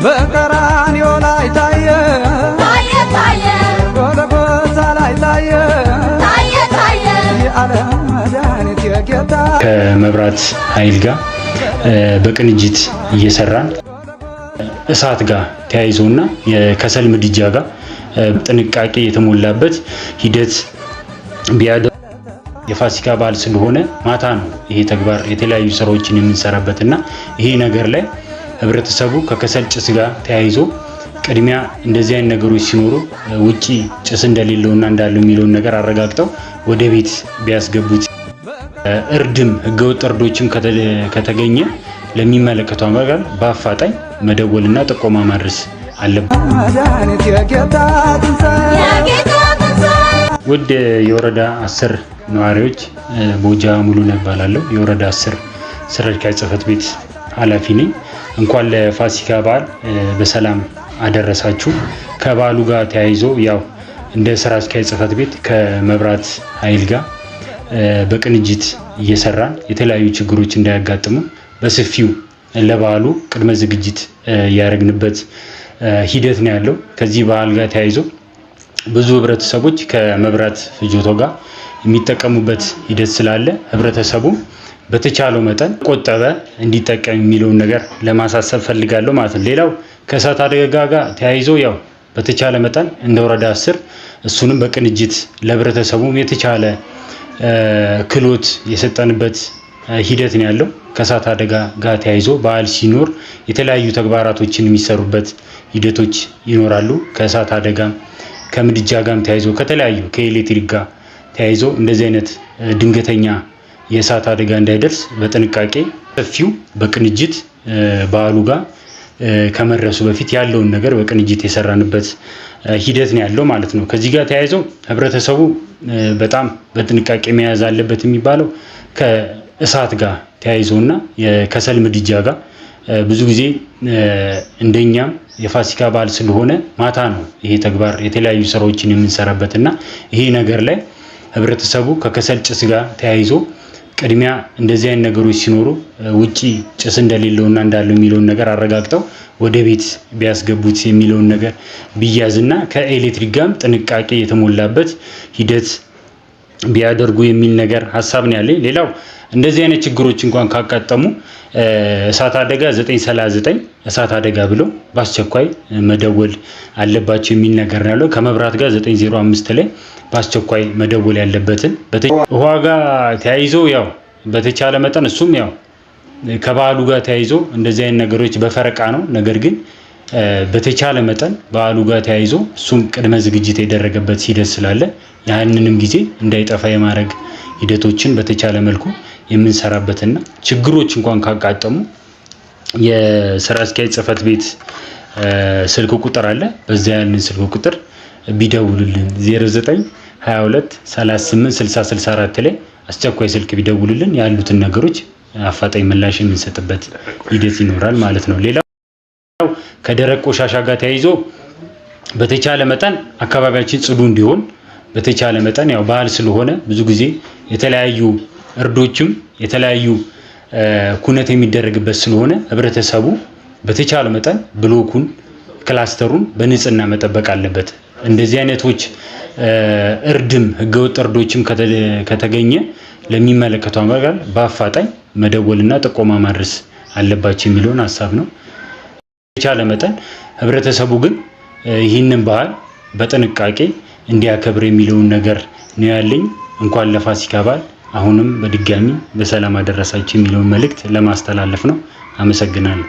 በቀራንዮ ላይ ታየ ታየ ታየ ጎልጎታ ላይ ታየ ታየ ታየ የዓለም መድኃኒት የጌታ ከመብራት ኃይል ጋር በቅንጅት እየሰራን እሳት ጋር ተያይዞና የከሰል ምድጃ ጋር ጥንቃቄ የተሞላበት ሂደት ቢያደርጉ የፋሲካ በዓል ስለሆነ ማታ ነው ይሄ ተግባር የተለያዩ ስራዎችን የምንሰራበትና ይሄ ነገር ላይ ህብረተሰቡ ከከሰል ጭስ ጋር ተያይዞ ቅድሚያ እንደዚህ አይነት ነገሮች ሲኖሩ ውጪ ጭስ እንደሌለውና እንዳለው የሚለውን ነገር አረጋግጠው ወደ ቤት ቢያስገቡት እርድም ህገወጥ እርዶችም ከተገኘ ለሚመለከተው አካል በአፋጣኝ መደወልና ጥቆማ ማድረስ አለበት። ውድ የወረዳ 10 ነዋሪዎች ቦጃ ሙሉነህ እባላለሁ። የወረዳ 10 ስራ አስኪያጅ ጽህፈት ቤት ኃላፊ ነኝ። እንኳን ለፋሲካ በዓል በሰላም አደረሳችሁ። ከበዓሉ ጋር ተያይዞ ያው እንደ ስራ አስኪያጅ ጽህፈት ቤት ከመብራት ኃይል ጋር በቅንጅት እየሰራን የተለያዩ ችግሮች እንዳያጋጥሙ በሰፊው ለበዓሉ ቅድመ ዝግጅት ያደረግንበት ሂደት ነው ያለው። ከዚህ በዓል ጋር ተያይዞ ብዙ ህብረተሰቦች ከመብራት ፍጆታው ጋር የሚጠቀሙበት ሂደት ስላለ ህብረተሰቡ በተቻለው መጠን ቆጠበ እንዲጠቀም የሚለውን ነገር ለማሳሰብ ፈልጋለሁ ማለት ነው። ሌላው ከእሳት አደጋ ጋር ተያይዞ ያው በተቻለ መጠን እንደ ወረዳ 10 እሱንም በቅንጅት ለህብረተሰቡ የተቻለ ክሎት የሰጠንበት ሂደት ነው ያለው። ከእሳት አደጋ ጋር ተያይዞ በዓል ሲኖር የተለያዩ ተግባራቶችን የሚሰሩበት ሂደቶች ይኖራሉ። ከእሳት አደጋ ከምድጃ ጋርም ተያይዞ ከተለያዩ ከኤሌክትሪክ ጋር ተያይዞ እንደዚህ አይነት ድንገተኛ የእሳት አደጋ እንዳይደርስ በጥንቃቄ ሰፊው በቅንጅት በዓሉ ጋር ከመድረሱ በፊት ያለውን ነገር በቅንጅት የሰራንበት ሂደት ነው ያለው ማለት ነው። ከዚህ ጋር ተያይዞ ህብረተሰቡ በጣም በጥንቃቄ መያዝ አለበት የሚባለው ከእሳት ጋር ተያይዞና የከሰል ምድጃ ጋር ብዙ ጊዜ እንደኛም የፋሲካ በዓል ስለሆነ ማታ ነው ይሄ ተግባር የተለያዩ ስራዎችን የምንሰራበትና ይሄ ነገር ላይ ህብረተሰቡ ከከሰል ጭስ ጋር ተያይዞ ቅድሚያ እንደዚህ አይነት ነገሮች ሲኖሩ ውጪ ጭስ እንደሌለውና እንዳለው የሚለውን ነገር አረጋግጠው ወደ ቤት ቢያስገቡት የሚለውን ነገር ቢያዝና ከኤሌክትሪክ ጋርም ጥንቃቄ የተሞላበት ሂደት ቢያደርጉ የሚል ነገር ሐሳብ ነው ያለኝ። ሌላው እንደዚህ አይነት ችግሮች እንኳን ካጋጠሙ እሳት አደጋ 939 እሳት አደጋ ብለው በአስቸኳይ መደወል አለባቸው የሚል ነገር ነው ያለው። ከመብራት ጋር 905 ላይ በአስቸኳይ መደወል ያለበትን ውሃ ጋር ተያይዞ ያው በተቻለ መጠን እሱም ያው ከበዓሉ ጋር ተያይዞ እንደዚህ አይነት ነገሮች በፈረቃ ነው። ነገር ግን በተቻለ መጠን በዓሉ ጋር ተያይዞ እሱም ቅድመ ዝግጅት የደረገበት ሂደት ስላለ ያንንም ጊዜ እንዳይጠፋ የማድረግ ሂደቶችን በተቻለ መልኩ የምንሰራበትና ችግሮች እንኳን ካጋጠሙ የስራ አስኪያጅ ጽህፈት ቤት ስልክ ቁጥር አለ። በዚያ ያንን ስልክ ቁጥር ቢደውሉልን 0922 38 60 64 ላይ አስቸኳይ ስልክ ቢደውሉልን ያሉትን ነገሮች አፋጣኝ ምላሽ የምንሰጥበት ሂደት ይኖራል ማለት ነው። ሌላው ከደረቅ ቆሻሻ ጋር ተያይዞ በተቻለ መጠን አካባቢያችን ጽዱ እንዲሆን በተቻለ መጠን ያው በዓል ስለሆነ ብዙ ጊዜ የተለያዩ እርዶችም የተለያዩ ኩነት የሚደረግበት ስለሆነ ህብረተሰቡ በተቻለ መጠን ብሎኩን ክላስተሩን በንጽህና መጠበቅ አለበት። እንደዚህ አይነቶች እርድም ህገወጥ እርዶችም ከተገኘ ለሚመለከተው አካል በአፋጣኝ መደወልና ጥቆማ ማድረስ አለባቸው የሚለውን ሐሳብ ነው። በተቻለ መጠን ህብረተሰቡ ግን ይህንን በዓል በጥንቃቄ እንዲያከብር የሚለውን ነገር ነው ያለኝ። እንኳን ለፋሲካ በዓል አሁንም በድጋሚ በሰላም አደረሳችሁ የሚለውን መልእክት ለማስተላለፍ ነው። አመሰግናለሁ።